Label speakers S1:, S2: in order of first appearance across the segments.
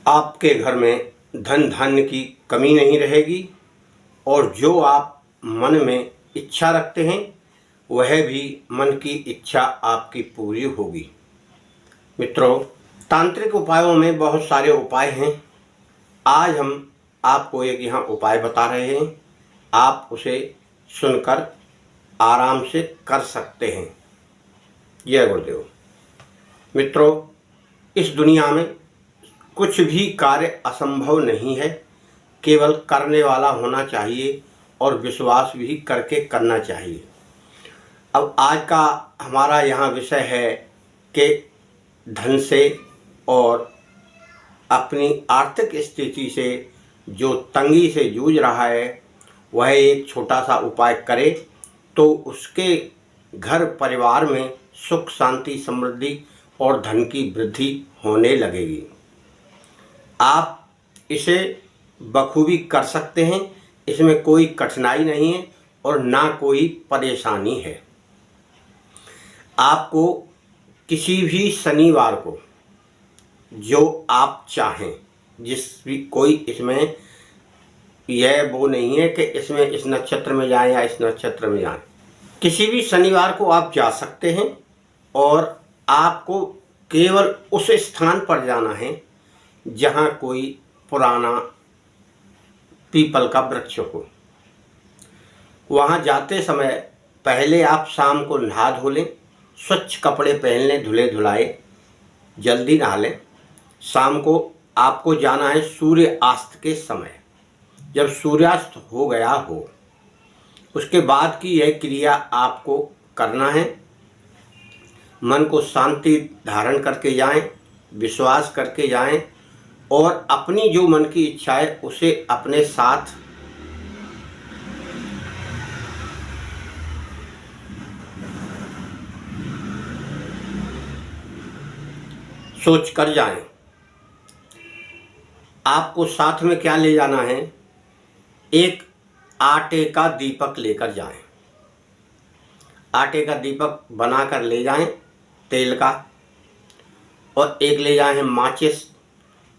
S1: आपके घर में धन धान्य की कमी नहीं रहेगी और जो आप मन में इच्छा रखते हैं वह भी मन की इच्छा आपकी पूरी होगी। मित्रों, तांत्रिक उपायों में बहुत सारे उपाय हैं। आज हम आपको एक यहाँ उपाय बता रहे हैं, आप उसे सुनकर आराम से कर सकते हैं। जय गुरुदेव। मित्रों, इस दुनिया में कुछ भी कार्य असंभव नहीं है, केवल करने वाला होना चाहिए और विश्वास भी करके करना चाहिए। अब आज का हमारा यहाँ विषय है कि धन से और अपनी आर्थिक स्थिति से जो तंगी से जूझ रहा है वह एक छोटा सा उपाय करे तो उसके घर परिवार में सुख शांति समृद्धि और धन की वृद्धि होने लगेगी। आप इसे बखूबी कर सकते हैं, इसमें कोई कठिनाई नहीं है और ना कोई परेशानी है। आपको किसी भी शनिवार को जो आप चाहें, जिस भी कोई इसमें यह वो नहीं है कि इसमें इस नक्षत्र में जाएं या इस नक्षत्र में जाएं, किसी भी शनिवार को आप जा सकते हैं और आपको केवल उस स्थान पर जाना है जहां कोई पुराना पीपल का वृक्ष हो। वहां जाते समय पहले आप शाम को नहा धो लें, स्वच्छ कपड़े पहन लें, धुले धुलाए, जल्दी नहा लें। शाम को आपको जाना है सूर्य अस्त के समय, जब सूर्यास्त हो गया हो। उसके बाद की यह क्रिया आपको करना है। मन को शांति धारण करके जाएं, विश्वास करके जाएं और अपनी जो मन की इच्छा है उसे अपने साथ सोच कर जाएं। आपको साथ में क्या ले जाना है? एक आटे का दीपक लेकर जाएं। आटे का दीपक बनाकर ले जाएं, तेल का, और एक ले जाएं माचिस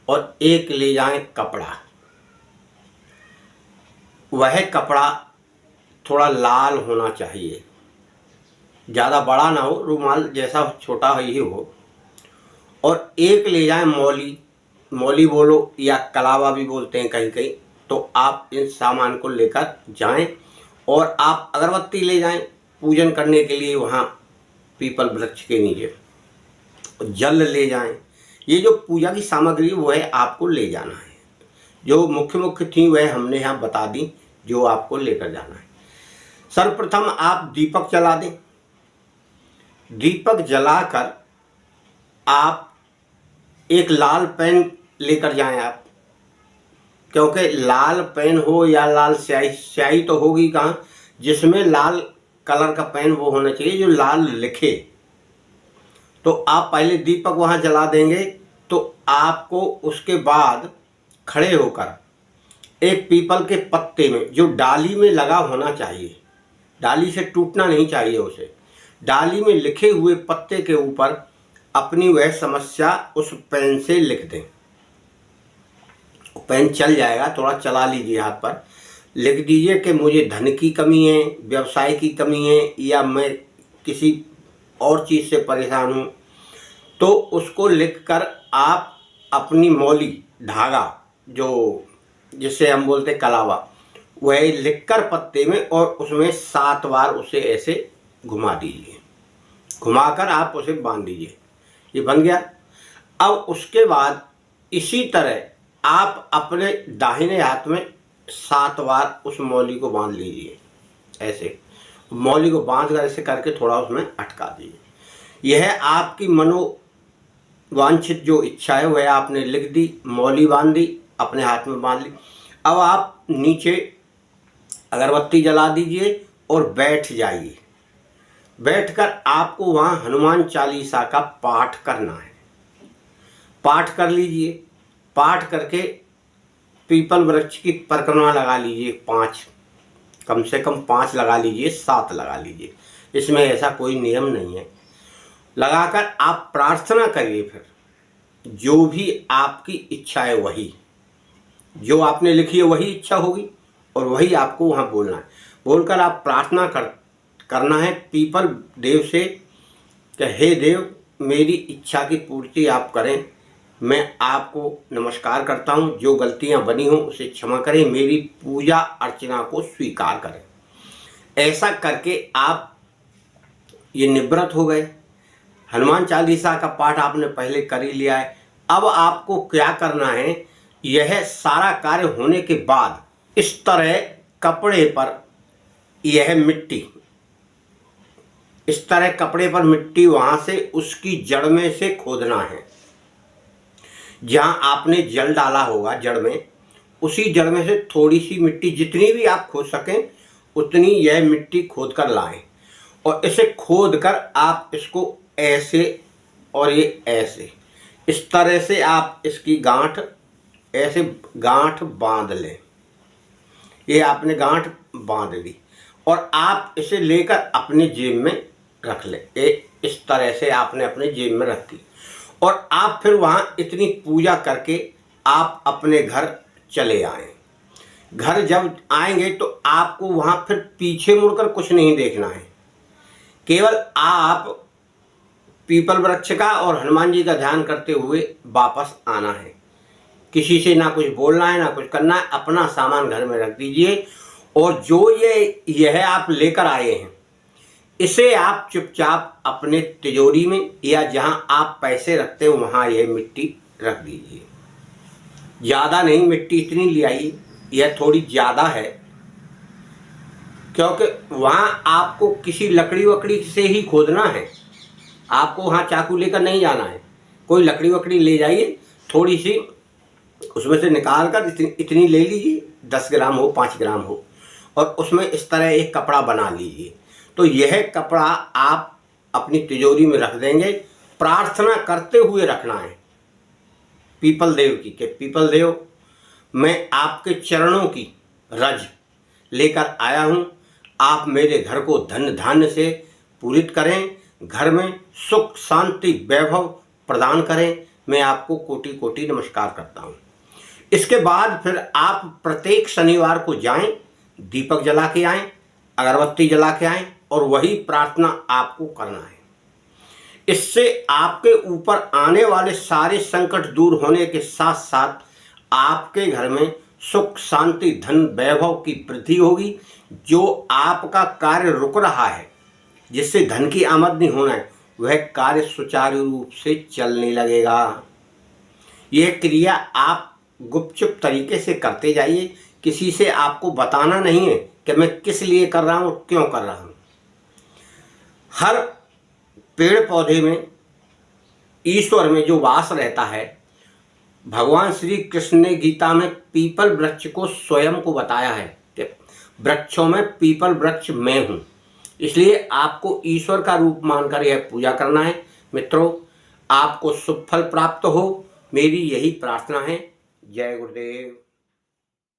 S1: और एक ले जाएं कपड़ा। वह कपड़ा थोड़ा लाल होना चाहिए, ज़्यादा बड़ा ना हो, रुमाल जैसा छोटा ही हो। और एक ले जाएं मौली, मौली बोलो या कलावा भी बोलते हैं कहीं कहीं, तो आप इन सामान को लेकर जाएं। और आप अगरबत्ती ले जाएं पूजन करने के लिए वहाँ पीपल वृक्ष के नीचे। जल ले जाएं। ये जो पूजा की सामग्री वो है आपको ले जाना है। जो मुख्य मुख्य थी वह हमने यहाँ बता दी जो आपको लेकर जाना है। सर्वप्रथम आप दीपक जला दें। दीपक जलाकर आप एक लाल पेन लेकर जाएं आप, क्योंकि लाल पेन हो या लाल स्याही, स्याही तो होगी कहाँ, जिसमें लाल कलर का पेन वो होना चाहिए जो लाल लिखे। तो आप पहले दीपक वहाँ जला देंगे तो आपको उसके बाद खड़े होकर एक पीपल के पत्ते में, जो डाली में लगा होना चाहिए, डाली से टूटना नहीं चाहिए उसे, डाली में लिखे हुए पत्ते के ऊपर अपनी वह समस्या उस पेन से लिख दें। पेन चल जाएगा, थोड़ा चला लीजिए हाथ पर, लिख दीजिए कि मुझे धन की कमी है, व्यवसाय की कमी है, या मैं किसी और चीज़ से परेशान हूँ। तो उसको लिखकर आप अपनी मौली, धागा जो जिसे हम बोलते कलावा, वह लिखकर पत्ते में और उसमें 7 बार उसे ऐसे घुमा दीजिए। घुमाकर आप उसे बांध दीजिए। ये बन गया। अब उसके बाद इसी तरह आप अपने दाहिने हाथ में 7 बार उस मौली को बांध लीजिए। ऐसे मौली को बांध कर ऐसे करके थोड़ा उसमें अटका दीजिए। यह आपकी मनोवांछित जो इच्छा है वह आपने लिख दी, मौली बांध दी, अपने हाथ में बांध ली। अब आप नीचे अगरबत्ती जला दीजिए और बैठ जाइए। बैठकर आपको वहाँ हनुमान चालीसा का पाठ करना है। पाठ कर लीजिए। पाठ करके पीपल वृक्ष की परिक्रमा लगा लीजिए 5, कम से कम 5 लगा लीजिए, 7 लगा लीजिए, इसमें ऐसा कोई नियम नहीं है। लगाकर आप प्रार्थना करिए। फिर जो भी आपकी इच्छा है वही, जो आपने लिखी है वही इच्छा होगी और वही आपको वहाँ बोलना है। बोलकर आप प्रार्थना करना है पीपल देव से कि हे देव, मेरी इच्छा की पूर्ति आप करें। मैं आपको नमस्कार करता हूँ, जो गलतियाँ बनी हों उसे क्षमा करें, मेरी पूजा अर्चना को स्वीकार करें। ऐसा करके आप ये निवृत्त हो गए। हनुमान चालीसा का पाठ आपने पहले कर ही लिया है। अब आपको क्या करना है, यह सारा कार्य होने के बाद इस तरह कपड़े पर यह मिट्टी, इस तरह कपड़े पर मिट्टी वहाँ से उसकी जड़ में से खोदना है। जहाँ आपने जल डाला होगा जड़ में, उसी जड़ में से थोड़ी सी मिट्टी, जितनी भी आप खोद सकें उतनी यह मिट्टी खोद कर लाएं और इसे खोद कर आप इसको ऐसे और ये ऐसे, इस तरह से आप इसकी गांठ ऐसे गांठ बांध लें। ये आपने गांठ बांध ली और आप इसे लेकर अपने जेब में रख लें। इस तरह से आपने अपने जेब में रख दी और आप फिर वहाँ इतनी पूजा करके आप अपने घर चले आएं। घर जब आएंगे तो आपको वहाँ फिर पीछे मुड़कर कुछ नहीं देखना है, केवल आप पीपल वृक्ष का और हनुमान जी का ध्यान करते हुए वापस आना है। किसी से ना कुछ बोलना है ना कुछ करना है, अपना सामान घर में रख दीजिए और जो यह आप लेकर आए हैं इसे आप चुपचाप अपने तिजोरी में या जहाँ आप पैसे रखते हो वहाँ यह मिट्टी रख दीजिए। ज़्यादा नहीं, मिट्टी इतनी ले आइए, यह थोड़ी ज़्यादा है, क्योंकि वहाँ आपको किसी लकड़ी वकड़ी से ही खोदना है। आपको वहाँ चाकू लेकर नहीं जाना है, कोई लकड़ी वकड़ी ले जाइए, थोड़ी सी उसमें से निकाल कर इतनी ले लीजिए, 10 ग्राम हो 5 ग्राम हो, और उसमें इस तरह एक कपड़ा बना लीजिए। तो यह कपड़ा आप अपनी तिजोरी में रख देंगे। प्रार्थना करते हुए रखना है पीपल देव की कि पीपल देव, मैं आपके चरणों की रज लेकर आया हूँ, आप मेरे घर को धन धान्य से पूरित करें, घर में सुख शांति वैभव प्रदान करें। मैं आपको कोटि कोटि नमस्कार करता हूँ। इसके बाद फिर आप प्रत्येक शनिवार को जाएं, दीपक जला के आएं, अगरबत्ती जला के आएं और वही प्रार्थना आपको करना है। इससे आपके ऊपर आने वाले सारे संकट दूर होने के साथ साथ आपके घर में सुख शांति धन वैभव की वृद्धि होगी। जो आपका कार्य रुक रहा है, जिससे धन की आमदनी होना है, वह कार्य सुचारू रूप से चलने लगेगा। यह क्रिया आप गुपचुप तरीके से करते जाइए, किसी से आपको बताना नहीं है कि मैं किस लिए कर रहा हूँ, क्यों कर रहा हूँ। हर पेड़ पौधे में ईश्वर में जो वास रहता है, भगवान श्री कृष्ण ने गीता में पीपल वृक्ष को स्वयं को बताया है कि वृक्षों में पीपल वृक्ष मैं हूँ। इसलिए आपको ईश्वर का रूप मानकर यह पूजा करना है। मित्रों, आपको शुभ फल प्राप्त हो, मेरी यही प्रार्थना है। जय गुरुदेव।